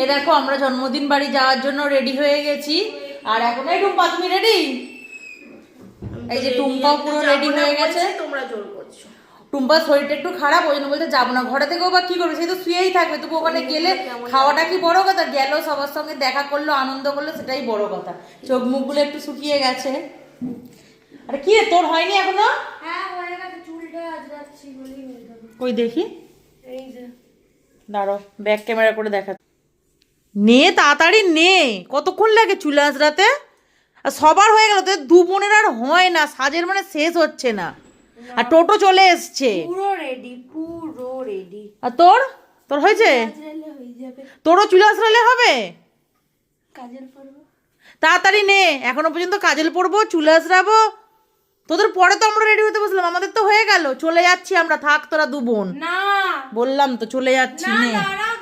এই দেখো আমরা জন্মদিন বাড়ি যাওয়ার জন্য রেডি হয়ে গেছি। আর এখন এই টুম্পা তুমি রেডি? এই যে টুম্পাও পুরো রেডি হয়ে গেছে। তোমরা জোর করছো। টুম্পার শরীরটা একটু খারাপ, ওই জন্য বলতে যাবো না। ঘরে থেকেও বা কি করবে, সেই তো শুয়েই থাকবে। তবু ওখানে গেলে খাওয়াটা কি বড় কথা, গেল সবার সঙ্গে দেখা করলো, আনন্দ করলো, সেটাই বড় কথা। চোখ মুখগুলো একটু শুকিয়ে গেছে। আরে কি রে, তোর হয়নি এখনো? হ্যাঁ হয়ে গেছে, চুলটা আজরাচ্ছি বলি হয়ে যাবে। কই দেখি, এই যে দাঁড়ো ব্যাক ক্যামেরা করে দেখা। নে তাড়াতাড়ি নে, কতক্ষণ লাগে চুল আঁচড়াতে? আর সবার হয়ে গেল, তোদের দু বোনের আর হয় না, সাজের মানে শেষ হচ্ছে না। আর টোটো চলে এসছে। পুরো রেডি, পুরো রেডি। আর তোর তোর হয়েছে? আজরালে হয়ে যাবে। তোরও চুল আঁচড়ালে হবে? কাজল পরবো। তাড়াতাড়ি নে, এখনো পর্যন্ত কাজল পরবো, চুল আঁচড়াবো। তোদের পরে তো আমরা রেডি হতে বসলাম, আমাদের তো হয়ে গেল। চলে যাচ্ছি আমরা, থাক তোরা দু বোন। না বললাম তো চলে যাচ্ছি। না নে দাঁড়াও